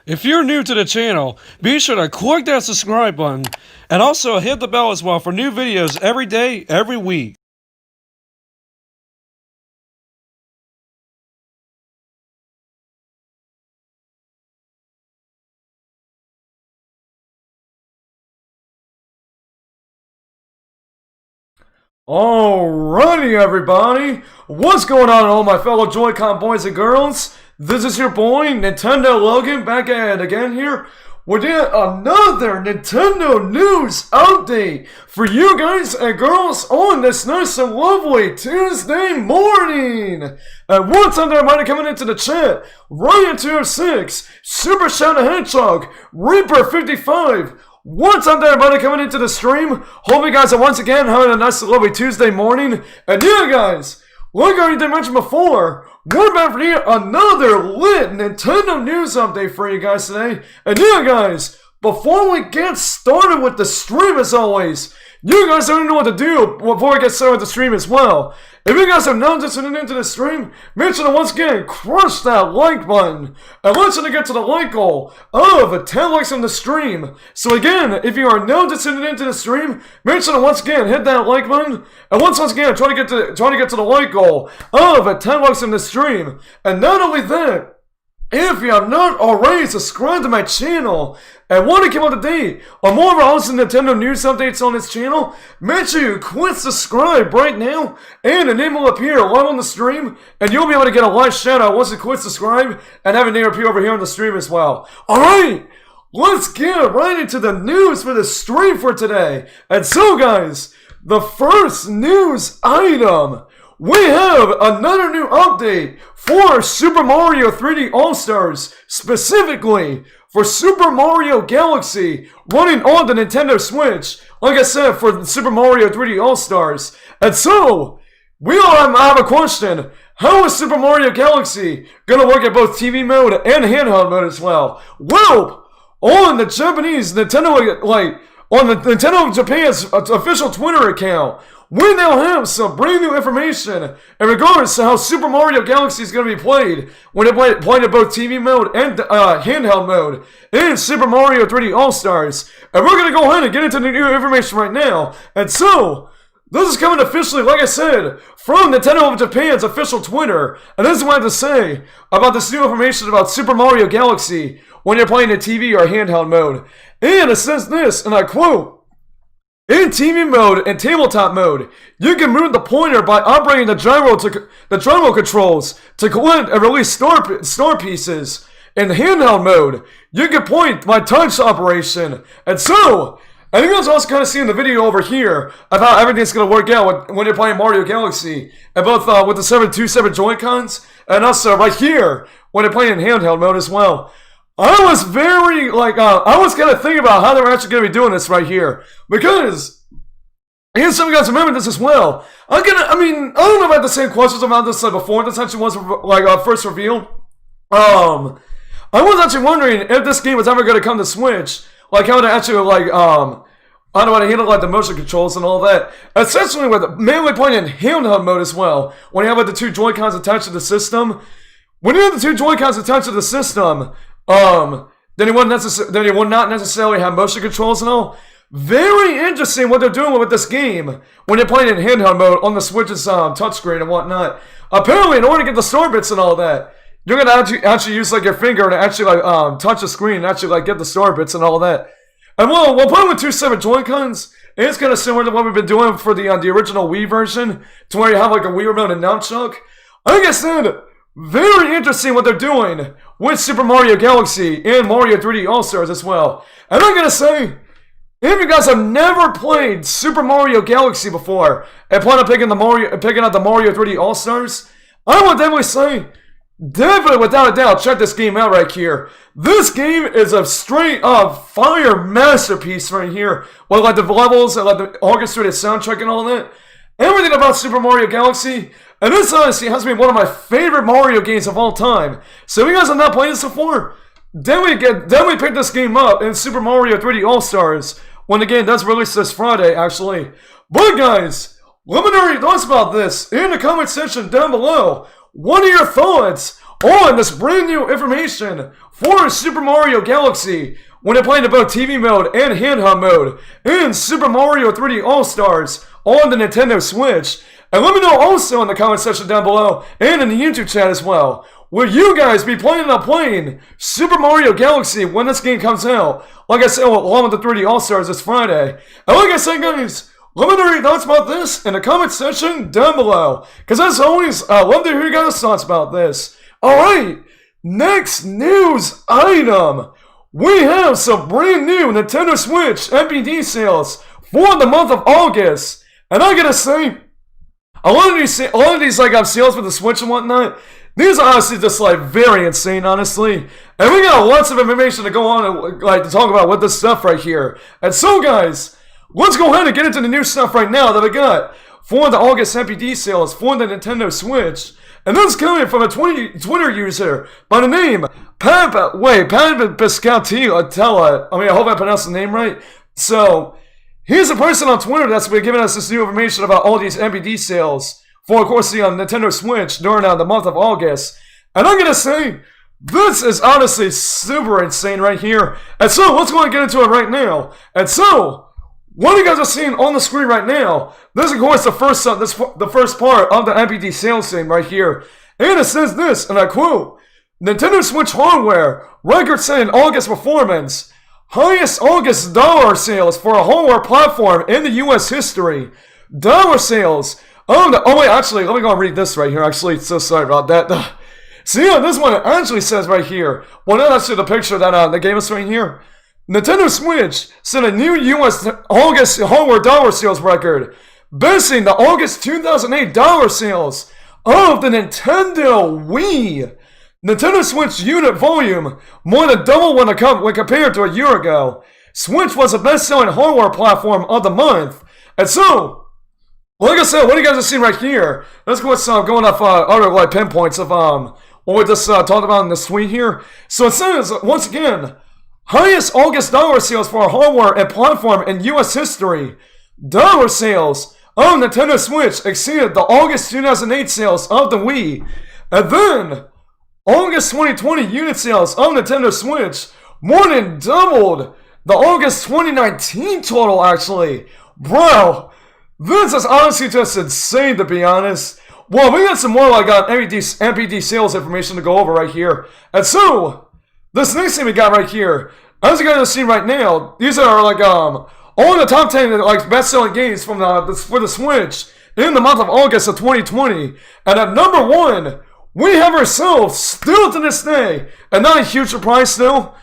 If you're new to the channel, be sure to click that subscribe button and also hit the bell as well for new videos every day, every week. Alrighty, everybody. What's going on, all my fellow Joy-Con boys and girls? This is your boy, Nintendo Logan, back at it again here with yet another Nintendo news update for you guys and girls on this nice and lovely Tuesday morning. And what's on there, everybody, coming into the chat? Ryan206, Super Shadow Hedgehog, Reaper55. What's up there, everybody, coming into the stream? Hope you guys are once again having a nice and lovely Tuesday morning. And yeah, guys, like I already mentioned before, we're back for yet another lit Nintendo news update for you guys today. And yeah, guys, before we get started with the stream, as always, you guys already know what to do before we get started with the stream as well. If you guys have not listened into the stream, make sure to once again crush that like button. And let's try to get to the like goal of 10 likes on the stream. So again, if you are now listening into the stream, make sure to once again hit that like button. And once again, try to get to the like goal of 10 likes on the stream. And not only that, if you have not already subscribed to my channel and want to keep up to date on more of our awesome Nintendo news updates on this channel, make sure you click subscribe right now, and the name will appear live on the stream, and you'll be able to get a live shout out once you click subscribe and have a name appear over here on the stream as well. Alright, let's get right into the news for the stream for today. And so, guys, the first news item, we have another new update for Super Mario 3D All-Stars, specifically for Super Mario Galaxy, running on the Nintendo Switch, like I said, for Super Mario 3D All-Stars. And so, we all have a question. How is Super Mario Galaxy going to work at both TV mode and handheld mode as well? Well, on the Japanese Nintendo, on the Nintendo Japan's official Twitter account, we now have some brand new information in regards to how Super Mario Galaxy is going to be played when it played in both TV mode and handheld mode in Super Mario 3D All-Stars. And we're going to go ahead and get into the new information right now. And so, this is coming officially, like I said, from Nintendo of Japan's official Twitter. And this is what I have to say about this new information about Super Mario Galaxy when you're playing in TV or handheld mode. And it says this, and I quote, "In TV mode and tabletop mode, you can move the pointer by operating the gyro controls to collect and release star pieces. In the handheld mode, you can point by touch operation." And so, I think that's also kind of seeing the video over here of how everything's going to work out when you're playing Mario Galaxy, and both with the 727 Joy-Cons, and also right here when you're playing in handheld mode as well. I was very, I was kind of thinking about how they're actually going to be doing this right here. Because, and some of you guys remember this as well. I don't know if I had the same questions about this before this actually was, first revealed. I was actually wondering if this game was ever going to come to Switch. Like, how to actually, I don't want to handle, the motion controls and all that. Essentially, with mainly playing in handheld mode as well. When you have, the two Joy-Cons attached to the system. When you have the two Joy-Cons attached to the system, then you will not necessarily have motion controls and all. Very interesting what they're doing with this game when you're playing in handheld mode on the Switch's touchscreen and whatnot. Apparently, in order to get the star bits and all that, you're gonna actually use your finger to actually touch the screen and actually get the star bits and all that. And well, we'll play with 2-7 Joy-Cons. It's kind of similar to what we've been doing for the original Wii version, to where you have a Wii remote and nunchuck. Like I said, very interesting what they're doing with Super Mario Galaxy and Mario 3D All-Stars as well. And I'm gonna say, if you guys have never played Super Mario Galaxy before and plan on picking out the Mario 3D All-Stars, I would definitely say, definitely without a doubt, check this game out right here. This game is a straight up fire masterpiece right here. With the levels and the orchestrated soundtrack and all that. Everything about Super Mario Galaxy. And this honestly has been one of my favorite Mario games of all time. So if you guys have not played this before, definitely pick this game up in Super Mario 3D All-Stars. When the game does release this Friday, actually. But guys, let me know your thoughts about this in the comment section down below. What are your thoughts on this brand new information for Super Mario Galaxy when it played in both TV mode and handheld mode in Super Mario 3D All-Stars on the Nintendo Switch. And let me know also in the comment section down below and in the YouTube chat as well. Will you guys be planning on playing Super Mario Galaxy when this game comes out? Like I said, along with the 3D All-Stars this Friday. And like I said, guys, let me know your thoughts about this in the comment section down below. Because as always, I love to hear your guys' thoughts about this. Alright, next news item. We have some brand new Nintendo Switch NPD sales for the month of August. And I gotta say, a lot of these sales for the Switch and whatnot, these are honestly just like very insane, honestly. And we got lots of information to go on and to talk about with this stuff right here. And so guys, let's go ahead and get into the new stuff right now that we got for the August NPD sales for the Nintendo Switch. And this is coming from a Twitter user by the name Piscatella. I hope I pronounced the name right. So here's a person on Twitter that's been giving us this new information about all these NPD sales for, of course, the Nintendo Switch during the month of August. And I'm going to say, this is honestly super insane right here. And so, let's go and get into it right now. And so, what you guys are seeing on the screen right now, this is, of course, the first part of the NPD sales thing right here. And it says this, and I quote, Nintendo Switch hardware, record-setting August performance, highest August dollar sales for a hardware platform in the U.S. history. Dollar sales. Actually, let me go and read this right here. Actually, so sorry about that. See, this one actually says right here. Well, that's actually the picture that they gave us right here. Nintendo Switch set a new U.S. August hardware dollar sales record, besting the August 2008 dollar sales of the Nintendo Wii. Nintendo Switch unit volume more than double when compared to a year ago. Switch was the best-selling hardware platform of the month. And so, like I said, what you guys are seeing right here, let's go with going off other pinpoints of what we just talked about in this tweet here. So it says, once again, highest August dollar sales for a hardware and platform in U.S. history. Dollar sales of Nintendo Switch exceeded the August 2008 sales of the Wii. And then, August 2020 unit sales of Nintendo Switch more than doubled the August 2019 total, actually. Bro, this is honestly just insane, to be honest. Well, we got some more NPD sales information to go over right here. And so, this next thing we got right here, as you guys are seeing right now, these are all the top 10 best-selling games for the Switch in the month of August of 2020. And at number 1, we have ourselves, still to this day, and not a huge surprise still,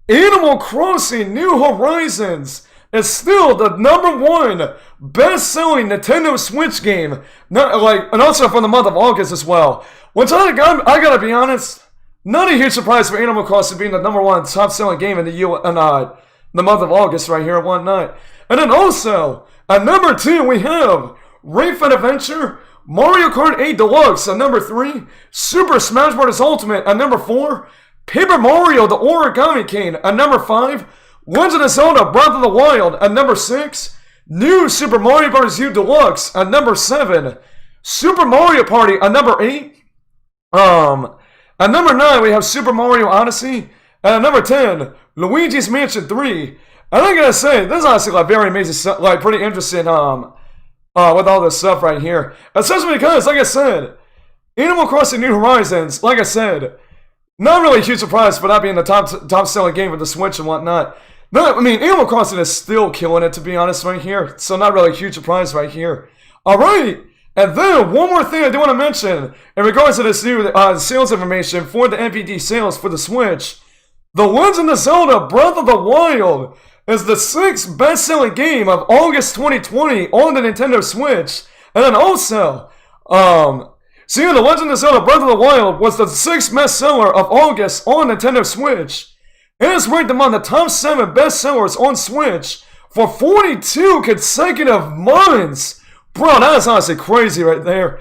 Animal Crossing New Horizons is still the number 1 best-selling Nintendo Switch game, and also for the month of August as well. Which I gotta be honest, not a huge surprise for Animal Crossing being the number 1 top-selling game in the month of August right here at one night. And then also, at number 2 we have Ring Fit Adventure, Mario Kart 8 Deluxe at number 3, Super Smash Bros. Ultimate at number 4, Paper Mario The Origami King at number 5, Legend of Zelda Breath of the Wild at number 6, New Super Mario Bros. U Deluxe at number 7, Super Mario Party at number 8, at number 9 we have Super Mario Odyssey, and at number 10, Luigi's Mansion 3. And I gotta say, this is honestly very amazing, pretty interesting, with all this stuff right here. Especially because, like I said, Animal Crossing New Horizons, like I said, not really a huge surprise for that being the top-selling game for the Switch and whatnot. Animal Crossing is still killing it, to be honest, right here. So not really a huge surprise right here. Alright, and then one more thing I do want to mention in regards to this new sales information for the NPD sales for the Switch. The Legend of Zelda Breath of the Wild is the 6th best-selling game of August 2020 on the Nintendo Switch. And then also, The Legend of Zelda Breath of the Wild was the 6th bestseller of August on Nintendo Switch. It is ranked among the top 7 bestsellers on Switch for 42 consecutive months. Bro, that is honestly crazy right there.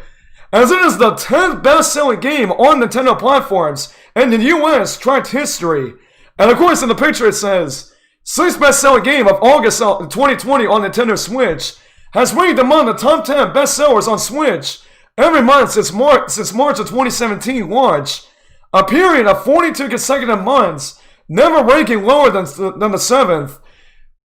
As it is the 10th best-selling game on Nintendo platforms in the US tracked history. And of course in the picture it says, 6th best-selling game of August 2020 on Nintendo Switch, has ranked among the top 10 bestsellers on Switch every month since March of 2017 launch. period of 42 consecutive months, never ranking lower than the 7th.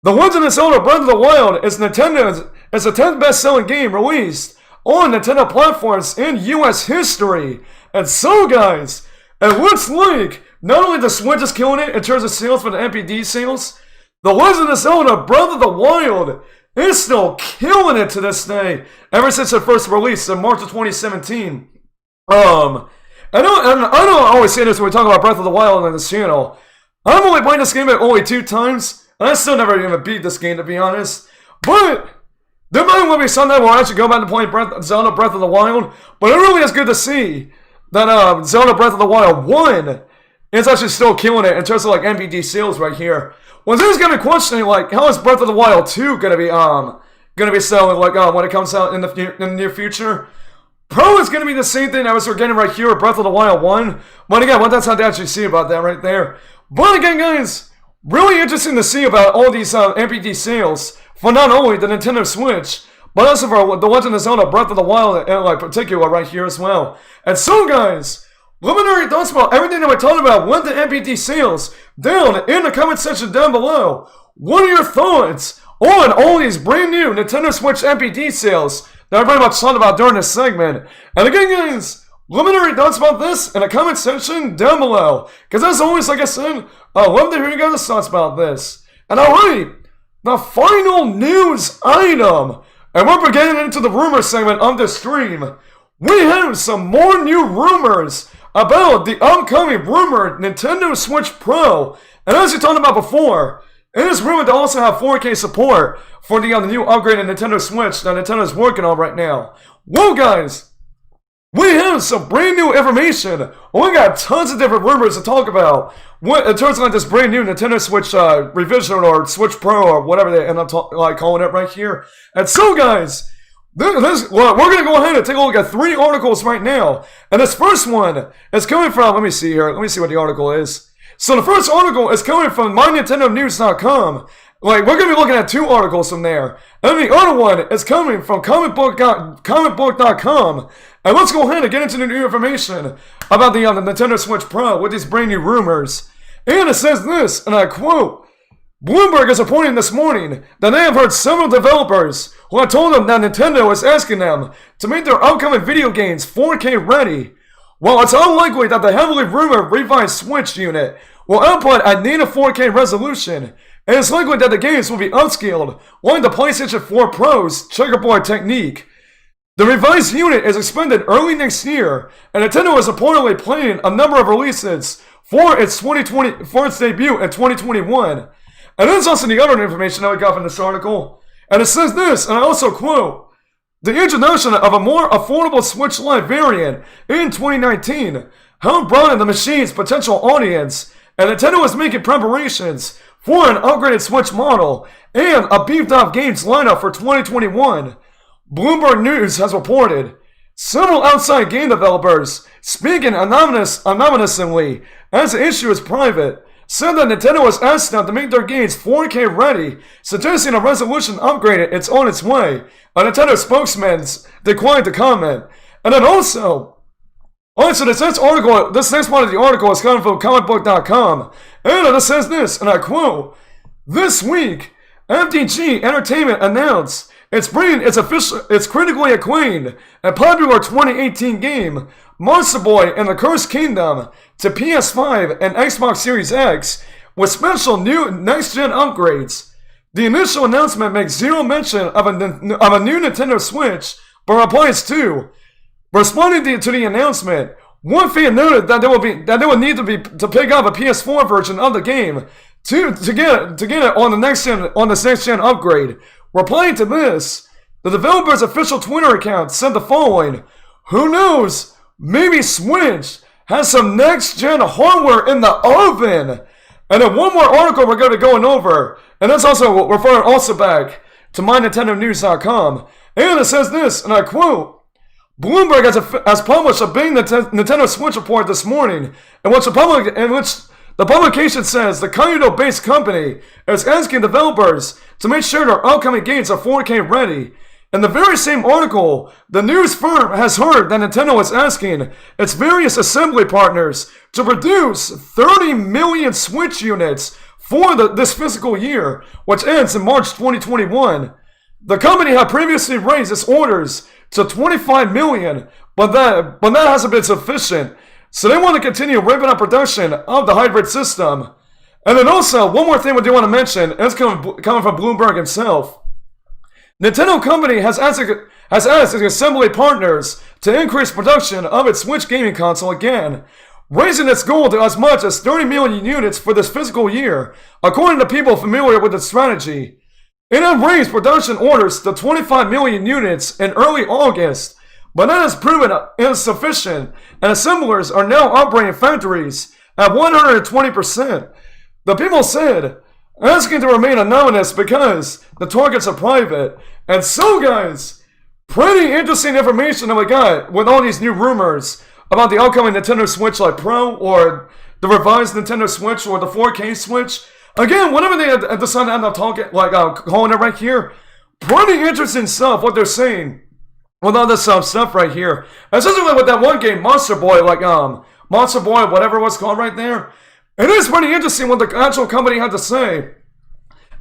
The Legend of Zelda Breath of the Wild is the 10th best-selling game released on Nintendo platforms in US history. And so, guys, it looks like not only the Switch is killing it in terms of sales for the NPD sales, the Legend of Zelda Breath of the Wild is still killing it to this day, ever since it first released in March of 2017. I know I always say this when we talk about Breath of the Wild on this channel. I've only played this game only 2 times, and I still never even beat this game, to be honest. But there might well be someday where I actually go back to playing Zelda Breath of the Wild. But it really is good to see that Zelda Breath of the Wild 1 is actually still killing it in terms of like NPD sales right here. Well, there's gonna be questioning like, how is Breath of the Wild 2 gonna be selling like when it comes out in the near future? Pro is gonna be the same thing that we're getting right here with Breath of the Wild 1. But again, what that's how to actually see about that right there. But again, guys, really interesting to see about all these NPD sales for not only the Nintendo Switch, but also for the Legend of Zelda Breath of the Wild in like particular right here as well. And so, guys, let me know your thoughts about everything that we're talking about with the NPD sales down in the comment section down below. What are your thoughts on all these brand new Nintendo Switch NPD sales that I very much thought about during this segment? And again, guys, let me know your thoughts about this in the comment section down below. Because as always, like I said, I'd love to hear you guys' thoughts about this. And alright, the final news item. And we're getting into the rumor segment of the stream. We have some more new rumors about the upcoming rumored Nintendo Switch Pro. And as we talked about before, it is rumored to also have 4K support for the new upgraded Nintendo Switch that Nintendo is working on right now. Well, guys, we have some brand new information. We got tons of different rumors to talk about. In terms of like this brand new Nintendo Switch revision or Switch Pro or whatever they end up calling it right here. And so, guys, we're going to go ahead and take a look at 3 articles right now. And this first one is coming from, let me see here. Let me see what the article is. So the first article is coming from MyNintendoNews.com. Like, we're going to be looking at 2 articles from there. And the other one is coming from comicbook.com. And let's go ahead and get into the new information about the Nintendo Switch Pro with these brand new rumors. And it says this, and I quote, Bloomberg is reporting this morning that they have heard several developers who have told them that Nintendo is asking them to make their upcoming video games 4K ready. While it's unlikely that the heavily rumored revised Switch unit will output at native 4K resolution, it is likely that the games will be upscaled, like the PlayStation 4 Pro's checkerboard technique. The revised unit is expected early next year, and Nintendo is reportedly planning a number of releases for its debut in 2021. And there's also the other information that we got from this article. And it says this, and I also quote, the introduction of a more affordable Switch Lite variant in 2019 helped broaden the machine's potential audience, and Nintendo is making preparations for an upgraded Switch model and a beefed-up games lineup for 2021. Bloomberg News has reported several outside game developers, speaking anonymously as the issue is private, said that Nintendo has asked them to make their games 4K ready, suggesting a resolution upgrade is on its way. A Nintendo spokesman declined to comment. And then also this next part of the article is coming from comicbook.com. And it says this, and I quote, this week, FDG Entertainment announced it's critically acclaimed and popular 2018 game, Monster Boy and the Cursed Kingdom, to PS5 and Xbox Series X with special new next-gen upgrades. The initial announcement makes zero mention of a new Nintendo Switch, but replies to. Responding to the announcement, one fan noted that they would need to pick up a PS4 version of the game to get it on this next gen upgrade. Replying to this, the developer's official Twitter account said the following: who knows, maybe Switch has some next gen hardware in the oven. And then one more article we're going to be going over, and that's also referring also back to MyNintendoNews.com. And it says this, and I quote, Bloomberg has published a big Nintendo Switch report this morning, in which the publication says the Kyoto-based company is asking developers to make sure their upcoming games are 4K ready. In the very same article, the news firm has heard that Nintendo is asking its various assembly partners to produce 30 million Switch units for this fiscal year, which ends in March 2021. The company had previously raised its orders to 25 million, but that hasn't been sufficient, so they want to continue ramping up production of the hybrid system. And then also, one more thing we do want to mention, and it's coming from Bloomberg himself. Nintendo company has asked its assembly partners to increase production of its Switch gaming console again, raising its goal to as much as 30 million units for this fiscal year, according to people familiar with its strategy. It had raised production orders to 25 million units in early August, but that has proven insufficient, and assemblers are now operating factories at 120%. The people said, asking to remain anonymous because the targets are private. And so, guys, pretty interesting information that we got with all these new rumors about the upcoming Nintendo Switch Lite Pro, or the revised Nintendo Switch, or the 4K Switch. Again, whatever they decide to end up calling it right here, pretty interesting stuff, what they're saying with all this stuff right here. Especially with that one game, Monster Boy, Monster Boy, whatever it was called right there. It is pretty interesting what the actual company had to say.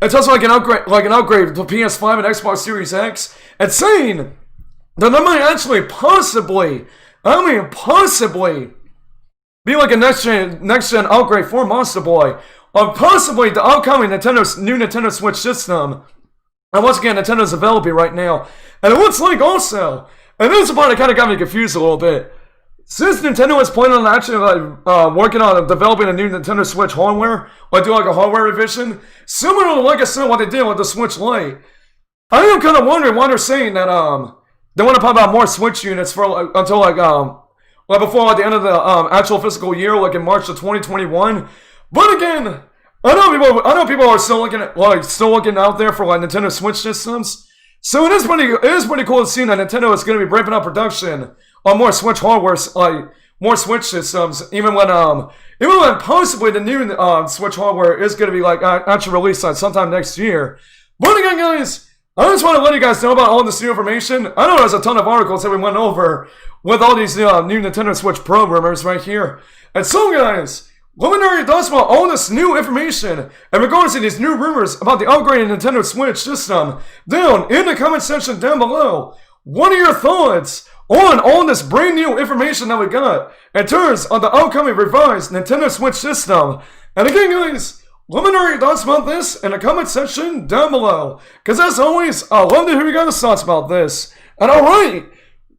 It's also like an upgrade to PS5 and Xbox Series X, and saying that there might actually possibly be like a next gen upgrade for Monster Boy, or possibly the upcoming new Nintendo Switch system. And once again, Nintendo's developing right now, and it looks like also, and this is the part that kind of got me confused a little bit. Since Nintendo is planning on actually working on developing a new Nintendo Switch hardware, like do like a hardware revision, similar to like I said what they did with the Switch Lite, I am kind of wondering why they're saying that they want to pump out more Switch units for until before the end of the actual fiscal year, like in March of 2021. But again, I know people are still looking out there for like Nintendo Switch systems. So it is pretty cool to see that Nintendo is going to be ramping up production on more Switch hardware, more Switch systems, even when possibly the new Switch hardware is going to be actually released sometime next year. But again, guys, I just want to let you guys know about all this new information. I know there's a ton of articles that we went over with all these new Nintendo Switch Pro rumors right here. And so, guys, let me know your thoughts about all this new information in regards to these new rumors about the upgraded Nintendo Switch system down in the comment section down below. What are your thoughts on all this brand new information that we got in terms of the upcoming revised Nintendo Switch system? And again, guys, let me know your thoughts about this in the comment section down below. Because as always, I love to hear you guys' thoughts about this. And alright,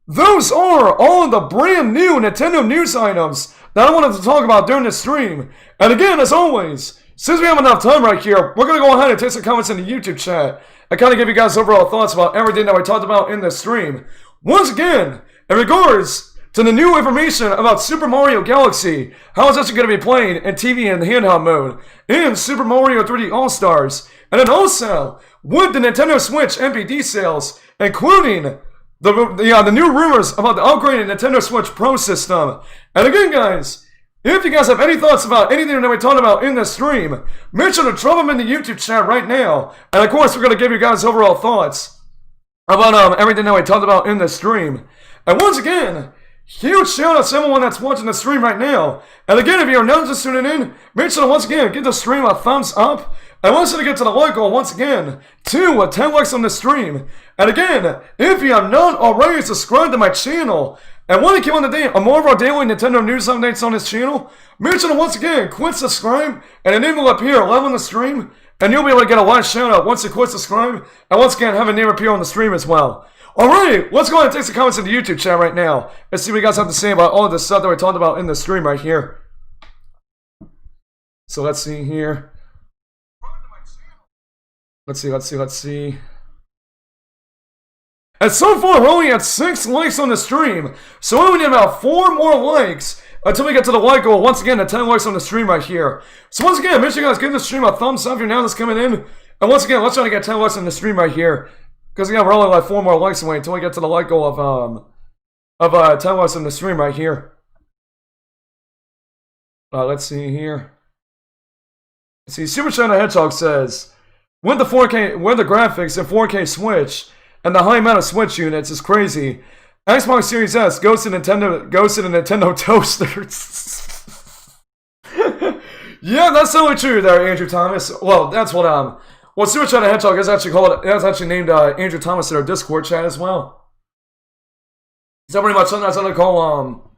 those are all of the brand new Nintendo news items that I wanted to talk about during this stream. And again, as always, since we have enough time right here, we're going to go ahead and take some comments in the YouTube chat and kind of give you guys overall thoughts about everything that we talked about in this stream. Once again, in regards to the new information about Super Mario Galaxy, how it's actually going to be playing in TV and handheld mode, in Super Mario 3D All-Stars, and then also with the Nintendo Switch NPD sales, including the new rumors about the upgraded Nintendo Switch Pro system. And again, guys, if you guys have any thoughts about anything that we talked about in this stream, make sure to drop them in the YouTube chat right now. And of course, we're going to give you guys overall thoughts about everything that we talked about in this stream. And once again, huge shout out to everyone that's watching the stream right now. And again, if you're not just tuning in, make sure to once again give the stream a thumbs up. And once you get to the like goal once again, 10 likes on the stream. And again, if you have not already subscribed to my channel and want to keep on the date on more of our daily Nintendo news updates on this channel, make sure to once again quit subscribe and enable up here live on the stream, and you'll be able to get a live shout out once you quit subscribe, and once again have a name appear on the stream as well. Alright, let's go ahead and take some comments in the YouTube chat right now and see what you guys have to say about all of this stuff that we talked about in the stream right here. So let's see here. Let's see. And so far, we're only at 6 likes on the stream. So we only need about 4 more likes until we get to the like goal. Once again, the 10 likes on the stream right here. So once again, make sure you guys give the stream a thumbs up if you're now just coming in. And once again, let's try to get 10 likes on the stream right here. Because again, we're only like 4 more likes away until we get to the like goal of 10 likes on the stream right here. Let's see here. Let's see, Super China Hedgehog says, with the graphics and 4K Switch, and the high amount of Switch units is crazy. Xbox Series S goes to the Nintendo toaster. Yeah, that's totally true there, Andrew Thomas. Well, that's what Super Chat Hedgehog is actually called. That's actually named Andrew Thomas in our Discord chat as well. Is that pretty much something that's what they call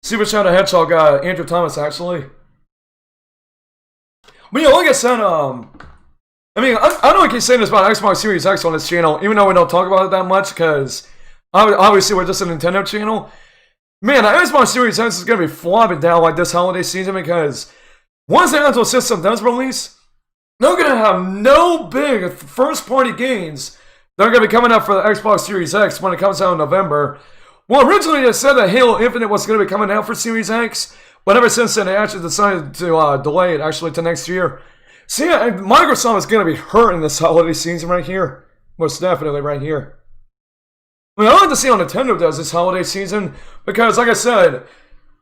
Super Chat Hedgehog Andrew Thomas actually? But yeah, like I said, I mean, I know I keep saying this about Xbox Series X on this channel, even though we don't talk about it that much, because obviously we're just a Nintendo channel. Man, the Xbox Series X is going to be flopping down like this holiday season, because once the actual system does release, they're going to have no big first-party games that are going to be coming out for the Xbox Series X when it comes out in November. Well, originally they said that Halo Infinite was going to be coming out for Series X, but ever since then they actually decided to delay it actually to next year. See, Microsoft is going to be hurting this holiday season right here. Most definitely right here. I mean, I like to see how Nintendo does this holiday season, because like I said,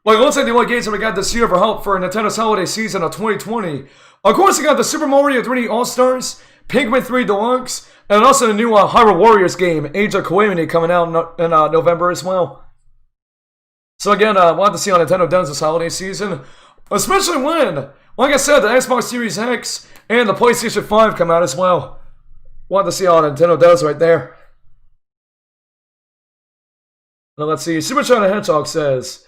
like, let's say the only games that we got this year for Nintendo's holiday season of 2020. Of course, we got the Super Mario 3D All-Stars, Pikmin 3 Deluxe, and also the new Hyrule Warriors game, Age of Calamity, coming out in November as well. So again, we'll have to see how Nintendo does this holiday season. Especially when, like I said, the Xbox Series X and the PlayStation 5 come out as well. We'll have to see how Nintendo does right there. Now let's see, Super China Hedgehog says,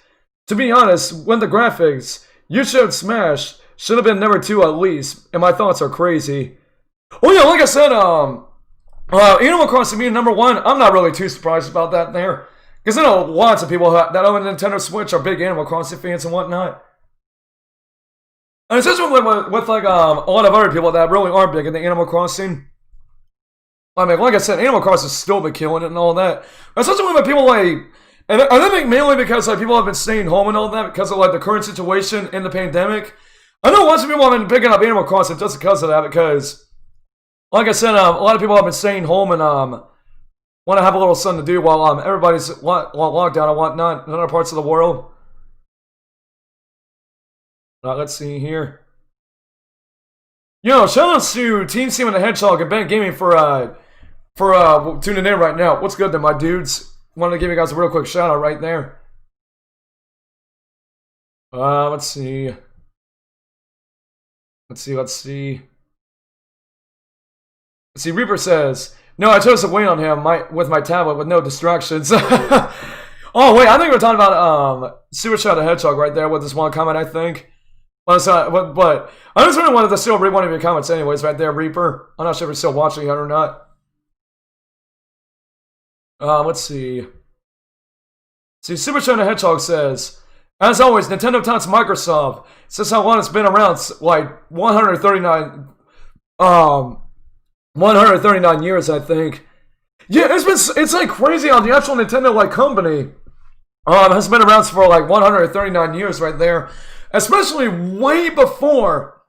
to be honest, when the graphics you showed Smash should have been number 2 at least, and my thoughts are crazy. Oh yeah, like I said, Animal Crossing being number 1, I'm not really too surprised about that there. Because I know lots of people that own a Nintendo Switch are big Animal Crossing fans and whatnot. And it's just with like a lot of other people that really are big into Animal Crossing. I mean, like I said, Animal Crossing still been killing it and all that. Especially when people like, and I think mainly because like people have been staying home and all that because of like the current situation in the pandemic. I know lots of people have been picking up Animal Crossing just because of that, because, like I said, a lot of people have been staying home and want to have a little something to do while everybody's locked down and whatnot in other parts of the world. Let's see here. Yo, shout out to Team Seaman the Hedgehog and Ben Gaming for tuning in right now. What's good then, my dudes? Wanted to give you guys a real quick shout out right there. Let's see. Let's see, Reaper says, no, I chose to wait on him with my tablet with no distractions. Oh, wait, I think we're talking about Super Shadow Hedgehog right there with this one comment, I think. But I just really wanted to still read one of your comments anyways right there, Reaper. I'm not sure if you're still watching it or not. Let's see. Super Shadow Hedgehog says, as always, Nintendo taunts Microsoft. Since how long it's been around, like 139 years, I think. Yeah, it's like crazy how the actual Nintendo like company has been around for like 139 years right there. Especially way before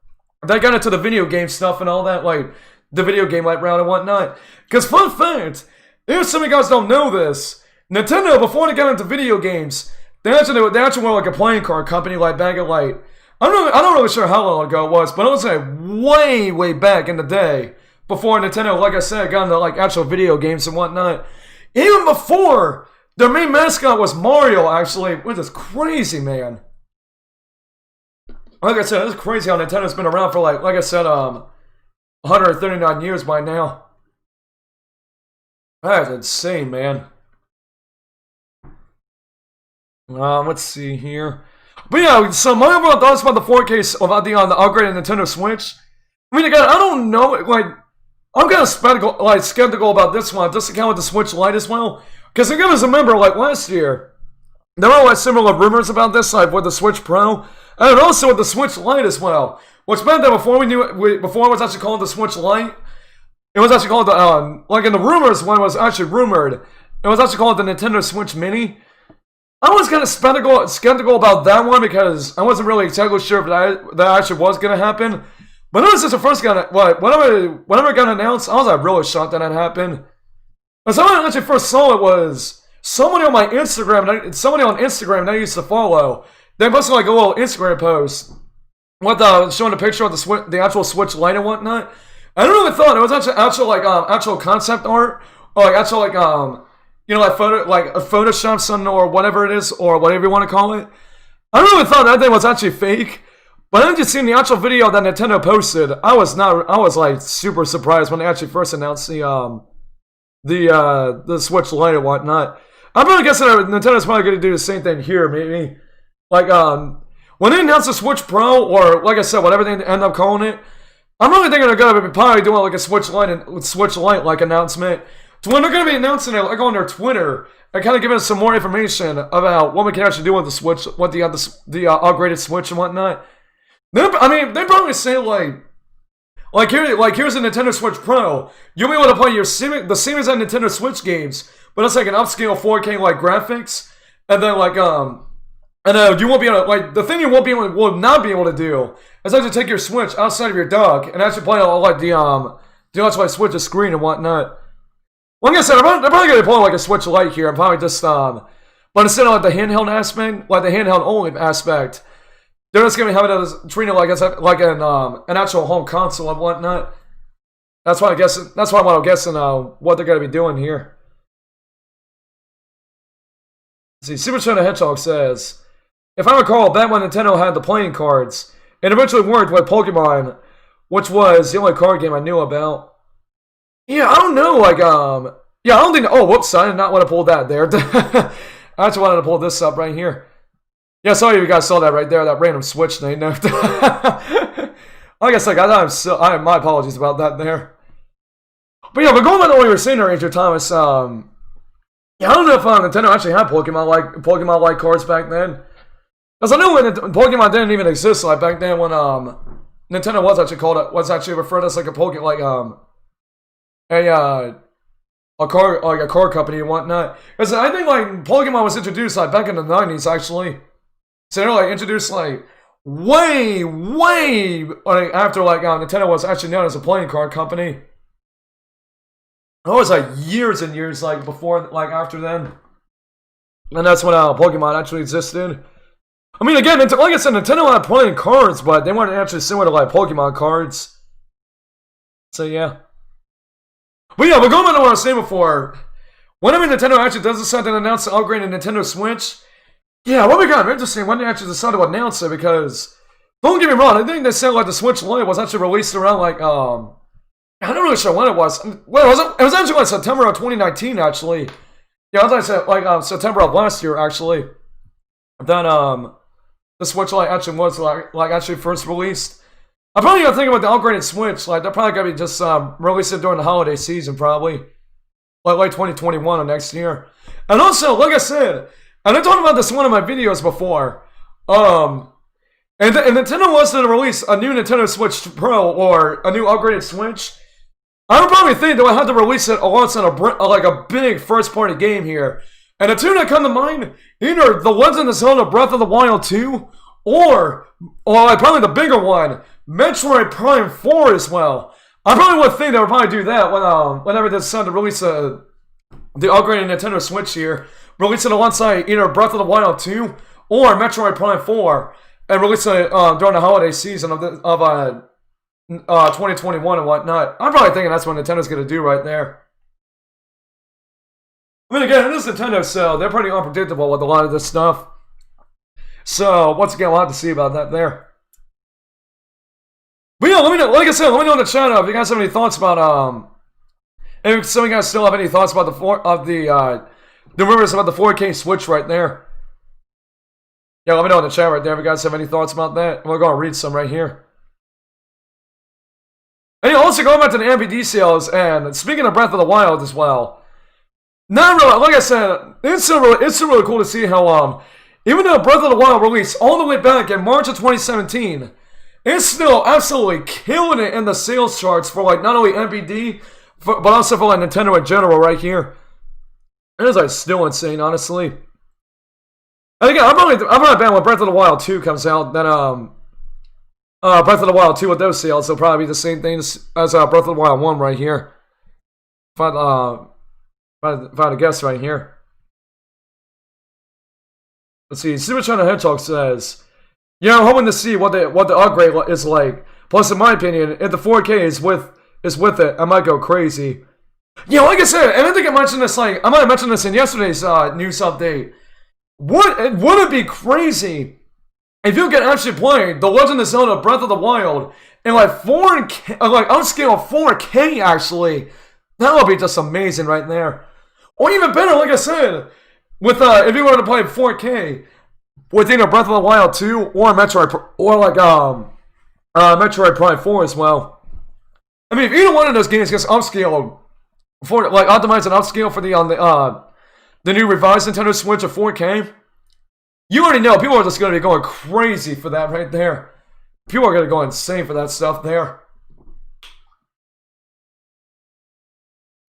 they got into the video game stuff and all that, like the video game like round and whatnot. Because fun fact, if some of you guys don't know this, Nintendo, before they got into video games, they actually were like a playing card company like back at like, I'm not really sure how long ago it was, but it was like way back in the day before Nintendo, like I said, got into like actual video games and whatnot. Even before their main mascot was Mario, actually, which is crazy, man. Like I said, it's crazy how Nintendo's been around for like I said, 139 years by now. That's insane, man. Let's see here. But yeah, so my overall thoughts about the 4K, about the upgraded Nintendo Switch. I mean, again, I don't know, like, I'm kind of skeptical about this one, just to count with the Switch Lite as well. Because if you guys remember, like last year, there were like similar rumors about this, like with the Switch Pro, and also with the Switch Lite as well. Which meant that before it was actually called the Switch Lite, it was actually called the, like in the rumors when it was actually rumored, it was actually called the Nintendo Switch Mini. I was kind of skeptical about that one because I wasn't really exactly sure if that actually was going to happen. But when it first whenever it got announced, I was like really shocked that happened. And someone I actually first saw it was somebody on Instagram that I used to follow. They posted like a little Instagram post with showing a picture of the actual Switch Lite and whatnot. I don't really thought it was actual concept art, or like actual like like like a Photoshop something or whatever it is or whatever you want to call it. I really thought that thing was actually fake. But then just seeing the actual video that Nintendo posted, I was like super surprised when they actually first announced the Switch Lite and whatnot. I'm probably guessing that Nintendo's probably going to do the same thing here, maybe. Like when they announced the Switch Pro, or like I said, whatever they end up calling it, I'm really thinking they're going to be probably doing like a Switch Lite like announcement. To when they're going to be announcing it like on their Twitter and kind of giving us some more information about what we can actually do with the Switch, what the upgraded Switch and whatnot. I mean, they probably say here's a Nintendo Switch Pro. You'll be able to play the same as that Nintendo Switch games, but it's like an upscale 4K like graphics, and then you won't be able to, like, the thing you will not be able to do is actually take your Switch outside of your dock and actually play all like the actually Switch's screen and whatnot. Like I said, they're probably gonna be playing like a Switch Lite here. I'm probably just but instead of like the handheld aspect, like the handheld only aspect. They're just going to have it treated like an actual home console and whatnot. That's why I'm guessing what they're going to be doing here. Let's see, Super Shadow Hedgehog says, if I recall, back when Nintendo had the playing cards, it eventually worked with Pokemon, which was the only card game I knew about. Yeah, I don't know, I don't think, oh, whoops, I did not want to pull that there. I actually wanted to pull this up right here. Yeah, sorry if you guys saw that right there, that random Switch thing. Like I said, my apologies about that there. But yeah, but going back to what you were saying there, Angel Thomas, I don't know if Nintendo actually had Pokemon like cards back then. Because I know when Pokemon didn't even exist like back then when Nintendo was actually referred to as like a card company and whatnot. Because I think like Pokemon was introduced like back in the 90s actually. So they're like introduced like way like, after like Nintendo was actually known as a playing card company. It was like years and years like before, like after then, and that's when Pokemon actually existed. I mean, again, like I said, Nintendo had playing cards, but they weren't actually similar to like Pokemon cards. So yeah, but yeah, but going back to what I was saying before, whenever Nintendo actually does decide to announce the upgraded Nintendo Switch. Yeah, what we got interesting when they actually decided to announce it, because don't get me wrong, I think they said like the Switch Lite was actually released around like I'm not really sure when it was. Well, it was actually like September of 2019 actually. Yeah, I was like like September of last year actually. Then the Switch Lite actually was like actually first released. I'm probably gonna think about the upgraded Switch. Like they're probably gonna be just released it during the holiday season probably, like 2021 or next year. And also, like I said. And I talked about this in one of my videos before. And Nintendo wants to release a new Nintendo Switch Pro or a new upgraded Switch. I would probably think they would have to release it alongside a big first-party game here. And the two that come to mind, either The Legend of Zelda Breath of the Wild 2, or probably the bigger one, Metroid Prime 4 as well. I probably would think they would probably do that whenever they decide to release the upgraded Nintendo Switch here. Release it alongside either Breath of the Wild 2 or Metroid Prime 4, and release it during the holiday season of 2021 and whatnot. I'm probably thinking that's what Nintendo's going to do right there. I mean, again, it is Nintendo, so they're pretty unpredictable with a lot of this stuff. So, once again, we'll have to see about that there. But yeah, let me know in the chat if you guys have any thoughts about, if some of you guys still have any thoughts about the rumors about the 4K Switch right there. Yeah, let me know in the chat right there if you guys have any thoughts about that. We're going to read some right here. And also going back to the NPD sales, and speaking of Breath of the Wild as well. Not really, like I said, it's still really cool to see how, even though Breath of the Wild released all the way back in March of 2017, it's still absolutely killing it in the sales charts for like not only NPD, but also for like Nintendo in general right here. It is like still insane, honestly. And again, I'm probably betting when Breath of the Wild 2 comes out, then Breath of the Wild 2 with those sales, they'll probably be the same things as Breath of the Wild 1 right here. If I had to guess right here. Let's see, Super China Hedgehog says, yeah, I'm hoping to see what the upgrade is like. Plus, in my opinion, if the 4K is with it, I might go crazy. Yeah, like I said, and I think I mentioned this, like, I might have mentioned this in yesterday's news update. Would it be crazy if you could actually play The Legend of Zelda Breath of the Wild in like 4K, like upscale 4K actually? That would be just amazing right there. Or even better, like I said, with if you wanted to play 4K with either Breath of the Wild 2 or Metroid, or like Metroid Prime 4 as well. I mean, if either one of those games gets upscaled for like optimized and upscale for the new revised Nintendo Switch of 4K, you already know people are just going to be going crazy for that right there. People are going to go insane for that stuff there.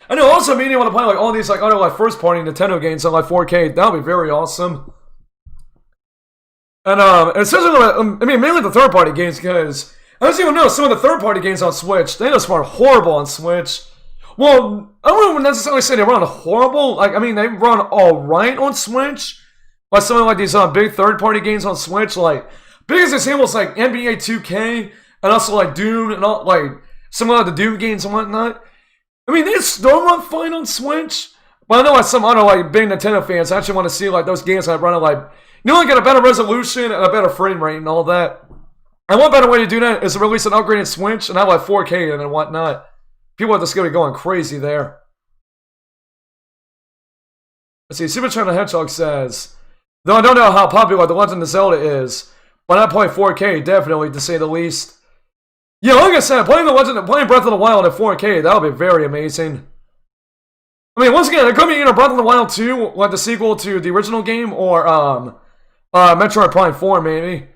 I know, also meaning you want to play like all these like other like first party Nintendo games on like 4K. That would be very awesome. And especially I mean mainly the third party games, because as you know, some of the third party games on Switch, they just run horrible on Switch. Well, I wouldn't necessarily say they run horrible. Like, I mean, they run alright on Switch. Like something like these big third party games on Switch, like biggest examples like NBA 2K and also like Doom and all like some of the Doom games and whatnot. I mean, they still run fine on Switch, but I know like some other like big Nintendo fans actually want to see like those games that run at like, you know, like get a better resolution and a better frame rate and all that. And one better way to do that is to release an upgraded Switch and have like 4K and whatnot. People are just going to be going crazy there. Let's see, Super China Hedgehog says, though I don't know how popular The Legend of Zelda is, but I play 4K definitely, to say the least. Yeah, like I said, playing Breath of the Wild at 4K, that would be very amazing. I mean, once again, it could be either Breath of the Wild 2, like the sequel to the original game, or Metroid Prime 4, maybe.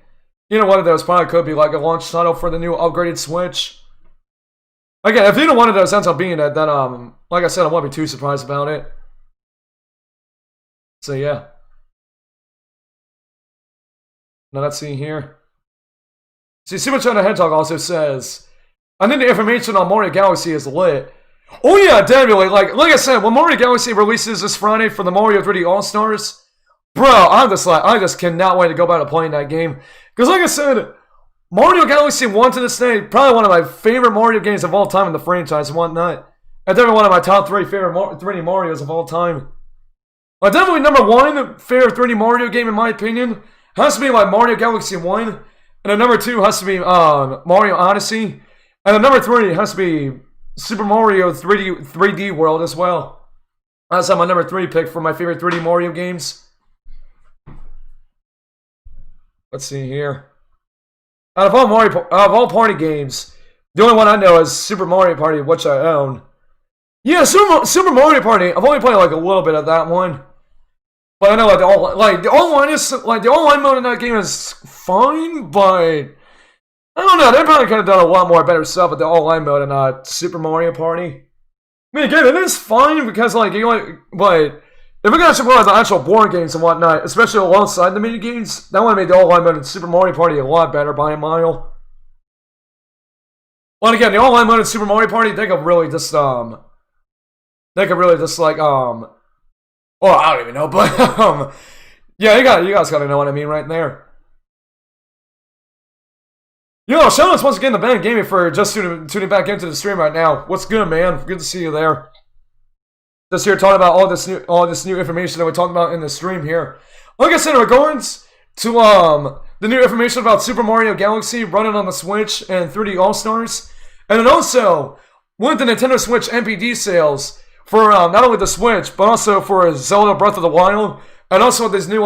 You know, one of those probably could be like a launch title for the new upgraded Switch. Again, if either one of those ends up being it, then like I said, I won't be too surprised about it. So yeah. Now let's see here. See, Super China Hedgehog also says, I think the information on Mario Galaxy is lit. Oh yeah, definitely. Like I said, when Mario Galaxy releases this Friday for the Mario 3D All-Stars, bro, I just cannot wait to go back to playing that game. Because like I said, Mario Galaxy 1 to this day, probably one of my favorite Mario games of all time in the franchise and whatnot. And definitely one of my top 3 favorite 3D Marios of all time. But definitely number 1 favorite 3D Mario game in my opinion has to be like Mario Galaxy 1. And then number 2 has to be Mario Odyssey. And then number 3 has to be Super Mario 3D World as well. That's my number 3 pick for my favorite 3D Mario games. Let's see here. Out of all party games, the only one I know is Super Mario Party, which I own. Yeah, Super Mario Party. I've only played like a little bit of that one, but I know like the online mode in that game is fine, but I don't know. They probably could have done a lot more better stuff with the online mode in Super Mario Party. I mean, again, it is fine because like but if we got to play the actual board games and whatnot, especially alongside the mini games, that would have made the online mode in Super Mario Party a lot better by a mile. Well, again, the online mode in Super Mario Party, they could really just well, I don't even know, but yeah, you guys gotta know what I mean right there. Yo, shout out once again to Ben Gaming for just tuning back into the stream right now. What's good, man? Good to see you there. Just here talking about all this new information that we're talking about in the stream here. Like I said, in regards to the new information about Super Mario Galaxy running on the Switch and 3D All-Stars, and then also with the Nintendo Switch NPD sales for not only the Switch but also for Zelda Breath of the Wild, and also these new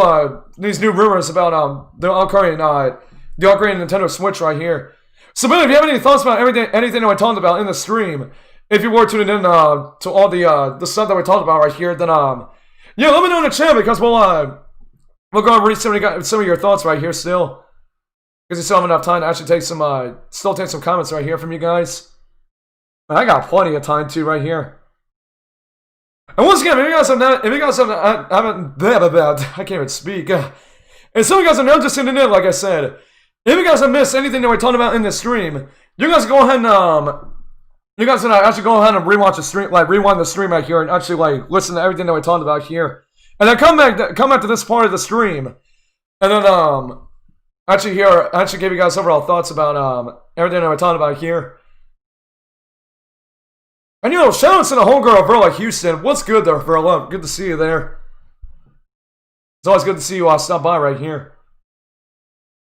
rumors about the upcoming Nintendo Switch right here. So, Ben, if you have any thoughts about anything that we talked about in the stream, if you were tuning in to all the stuff that we talked about right here, then yeah, let me know in the chat, because we'll go and read some of your thoughts right here still, because you still have enough time to actually take some comments right here from you guys. And I got plenty of time too right here. And once again, if you guys haven't, I can't even speak. And some of you guys are now just tuning in, like I said. If you guys have missed anything that we talked about in this stream, you guys go ahead and you guys can actually go ahead and rewatch the stream, like rewind the stream right here, and actually like listen to everything that we talked about here, and then come back to this part of the stream, and then actually give you guys overall thoughts about everything that we talked about here. And shout out to the homegirl Verla Houston. What's good there, Verla? Good to see you there. It's always good to see you stop by right here.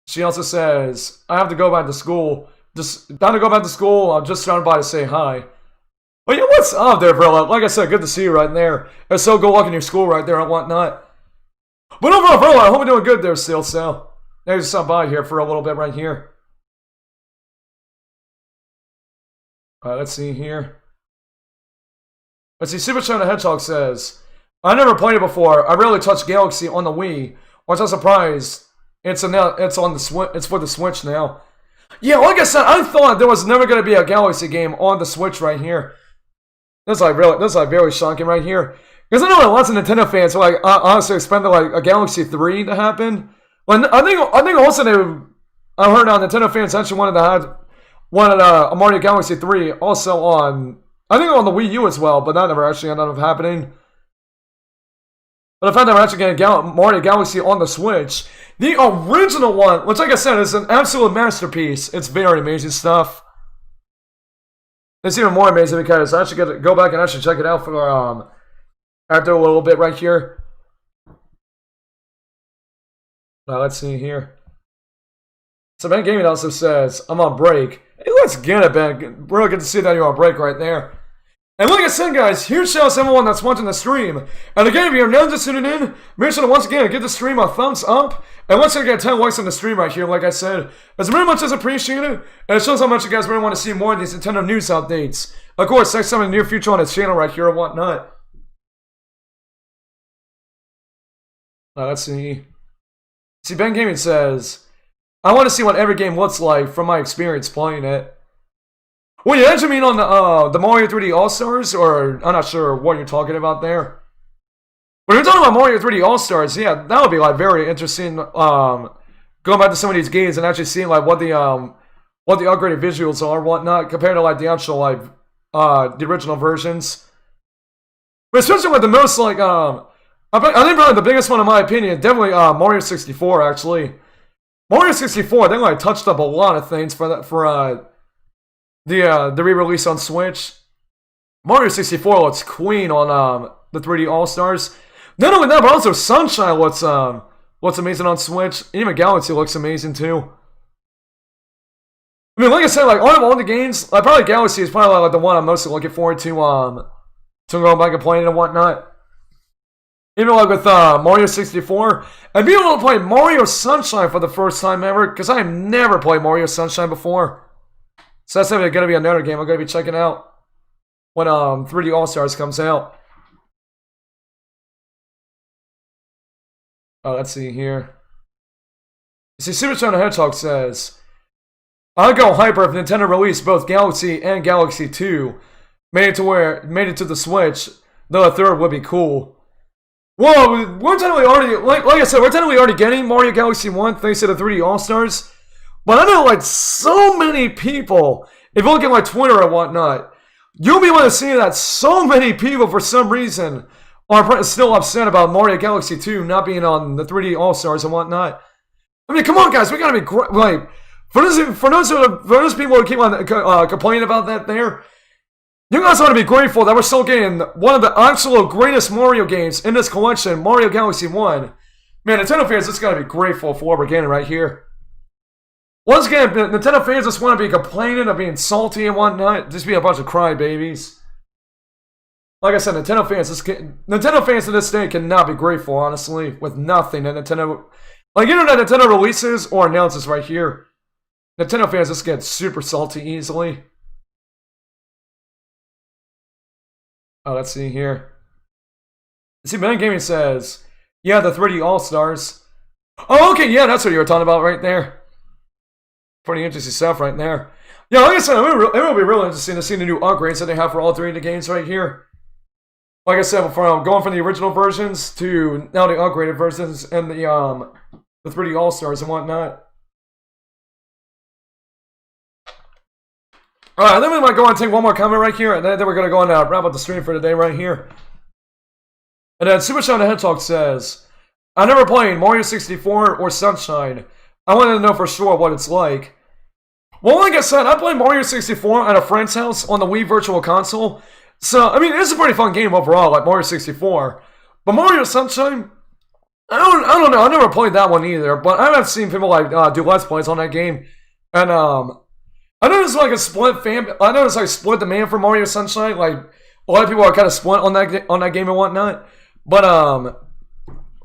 She also says, I have to go back to school. Just time to go back to school. I'm just stopping by to say hi. Well, yeah, what's up there, Verla? Like I said, good to see you right there. It's so good luck in your school right there and whatnot. But overall, Verla, I hope you're doing good there still, so. Maybe just stop by here for a little bit right here. Alright, let's see here. Let's see, Super China Hedgehog says, I never played it before. I rarely touched Galaxy on the Wii. Was I surprised? It's for the Switch now. Yeah, like I said, I thought there was never going to be a Galaxy game on the Switch right here. That's like very shocking right here. Because I know lots of Nintendo fans are like honestly expected like a Galaxy 3 to happen. Well, I think also I heard Nintendo fans actually wanted a Mario Galaxy 3 also on, I think on the Wii U as well, but that never actually ended up happening. But the fact that we're actually getting Mario Galaxy on the Switch, the original one, which like I said is an absolute masterpiece. It's very amazing stuff. It's even more amazing because I actually get to go back and actually check it out for after a little bit right here. Let's see here. So Ben Gaming also says, I'm on break. Hey, let's get it, Ben. Really good to see that you're on break right there. And like I said, guys, huge shout out to everyone that's watching the stream. And again, if you're now just tuning in, make sure to once again give the stream a thumbs up. And once I get 10 likes on the stream right here, like I said, it's very much appreciated. And it shows how much you guys really want to see more of these Nintendo news updates. Of course, next time in the near future on this channel right here and whatnot. Let's see. See, Ben Gaming says, I want to see what every game looks like from my experience playing it. Well, you actually mean on the Mario 3D All-Stars, or I'm not sure what you're talking about there. When you're talking about Mario 3D All-Stars, yeah, that would be like very interesting. Going back to some of these games and actually seeing like what the upgraded visuals are, and whatnot, compared to like the actual like the original versions. But especially with the most like I think probably the biggest one in my opinion, definitely Mario 64 actually. Mario 64, they like touched up a lot of things for that the re-release on Switch. Mario 64 looks clean on the 3D All-Stars. Not only that, but also Sunshine looks amazing on Switch. Even Galaxy looks amazing too. I mean, like I said, like all the games, like probably Galaxy is probably like the one I'm mostly looking forward to go back and playing and whatnot. Even like with Mario 64, and being able to play Mario Sunshine for the first time ever, because I have never played Mario Sunshine before. So that's definitely going to be another game I'm going to be checking out when 3D All-Stars comes out. Oh, let's see here. See, Super China Hedgehog says, I'd go hyper if Nintendo released both Galaxy and Galaxy 2. Made it to the Switch, though a third would be cool. Well, we're technically already, like I said, we're technically already getting Mario Galaxy 1 thanks to the 3D All-Stars. But I know, like, so many people, if you look at my Twitter and whatnot, you'll be able to see that so many people, for some reason, are still upset about Mario Galaxy 2 not being on the 3D All-Stars and whatnot. I mean, come on, guys, we gotta be, like, for those people who keep on complaining about that there, you guys ought to be grateful that we're still getting one of the absolute greatest Mario games in this collection, Mario Galaxy 1. Man, Nintendo fans just gotta be grateful for what we're getting right here. Once again, Nintendo fans just want to be complaining of being salty and whatnot. Just be a bunch of crybabies. Like I said, Nintendo fans to this day cannot be grateful, honestly, with nothing that Nintendo, like that Nintendo releases or announces right here. Nintendo fans just get super salty easily. Oh, let's see here. See, Ben Gaming says, yeah, the 3D All-Stars. Oh, okay, yeah, that's what you were talking about right there. Pretty interesting stuff right there. Yeah, like I said, it will be really interesting to see the new upgrades that they have for all three of the games right here. Like I said, from going from the original versions to now the upgraded versions and the 3D All-Stars and whatnot. Alright, then we might go on and take one more comment right here, and then we're going to go on and wrap up the stream for today right here. And then Super Shadow Hedgehog says, I never played Mario 64 or Sunshine. I wanted to know for sure what it's like. Well, like I said, I played Mario 64 at a friend's house on the Wii Virtual Console. So, I mean, it's a pretty fun game overall, like Mario 64. But Mario Sunshine, I don't know. I never played that one either. But I have seen people like do Let's Plays on that game. And I noticed like a split fan. I noticed like split demand for Mario Sunshine. Like a lot of people are kind of split on that game and whatnot. But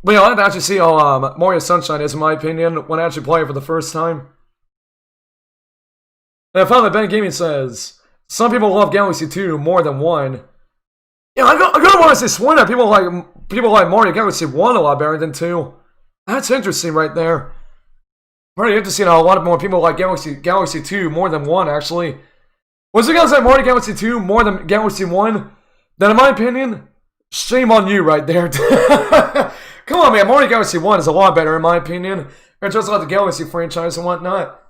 yeah, I'd actually see how Mario Sunshine is, in my opinion, when I actually play it for the first time. And I found that Ben Gaming says some people love Galaxy 2 more than 1. Yeah, I gotta want to say split that people like Mario Galaxy 1 a lot better than 2. That's interesting right there. Pretty interesting how a lot more people like Galaxy 2 more than 1, actually. Was you guys like Mario Galaxy 2 more than Galaxy 1? Then in my opinion, shame on you right there. Come on, man. Mario Galaxy 1 is a lot better, in my opinion. It's just like the Galaxy franchise and whatnot.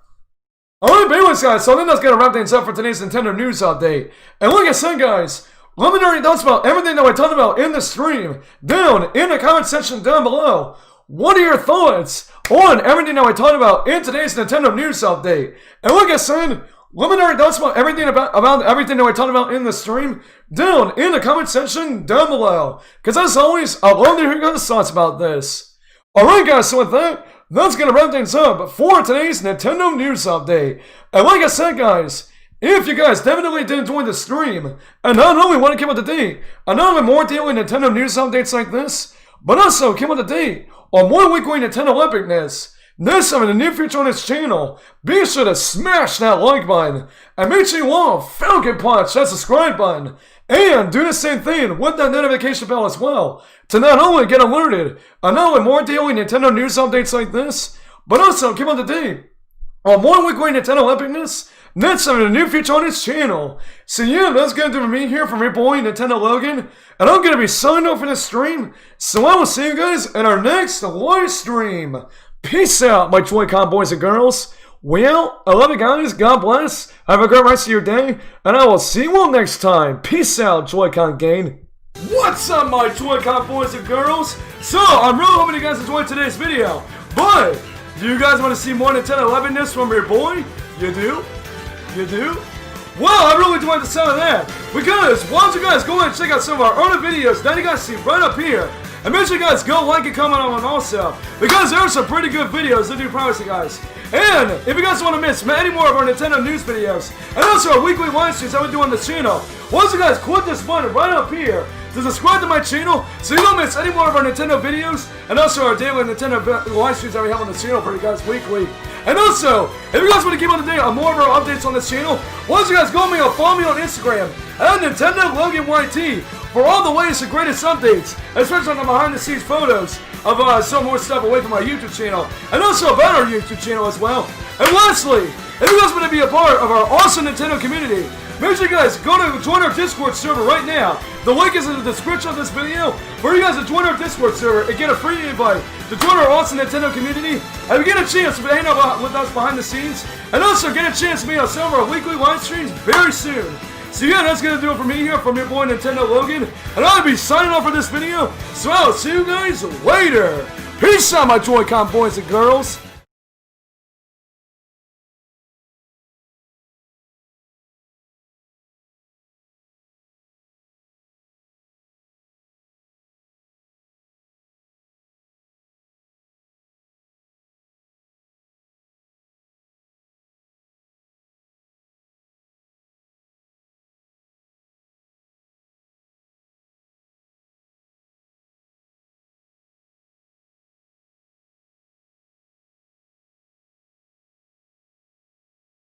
Alright, but anyways, guys, so I think that's going to wrap things up for today's Nintendo News Update. And like I said, guys, let me know your thoughts about everything that I talked about in the stream down in the comment section down below. What are your thoughts on everything that I talked about in today's Nintendo News Update? And like I said, let me know your thoughts about everything about everything that I talked about in the stream down in the comment section down below. Because as always, I'd love to hear your thoughts about this. Alright guys, so with that, that's going to wrap things up for today's Nintendo News Update. And like I said guys, if you guys definitely did enjoy the stream, and not only want to keep up to date on not only more daily Nintendo News Updates like this, but also keep up to date on more weekly Nintendo epicness, this time in the near future on this channel, be sure to smash that like button, and make sure you want Falcon Punch that subscribe button, and do the same thing with that notification bell as well, to not only get alerted on not only more daily Nintendo News Updates like this, but also keep up to date on more weekly Nintendo epicness, next time in the near future on this channel. So yeah, that's going to do for me here from your boy Nintendo Logan, and I'm going to be signing off for this stream, so I will see you guys in our next live stream. Peace out, my Joy-Con boys and girls. Well, I love you guys, God bless, have a great rest of your day, and I will see you all next time. Peace out, Joy-Con gang. What's up, my Joy-Con boys and girls? So, I'm really hoping you guys enjoyed today's video, but do you guys want to see more Nintendo 11ness from your boy? You do? You do? Well, I really enjoyed the sound of that, because why don't you guys go ahead and check out some of our other videos that you guys see right up here. And make sure you guys go like and comment on them also, because there are some pretty good videos that do promise you guys. And if you guys want to miss any more of our Nintendo news videos, and also our weekly live streams that we do on this channel, why don't you guys click this button right up here to subscribe to my channel so you don't miss any more of our Nintendo videos, and also our daily Nintendo live streams that we have on the channel for you guys weekly. And also, if you guys want to keep up to date on more of our updates on this channel, why don't you guys go and follow me on Instagram at Nintendo Logan YT for all the latest and greatest updates, especially on the behind the scenes photos of some more stuff away from our YouTube channel, and also about our YouTube channel as well. And lastly, if you guys want to be a part of our awesome Nintendo community, make sure you guys go to join our Discord server right now. The link is in the description of this video for you guys to join our Discord server and get a free invite to join our awesome Nintendo community, and get a chance to hang out with us behind the scenes, and also get a chance to be on some of our weekly live streams very soon. So yeah, that's going to do it for me here from your boy Nintendo Logan, and I'll be signing off for this video, so I'll see you guys later. Peace out, my Joy-Con boys and girls.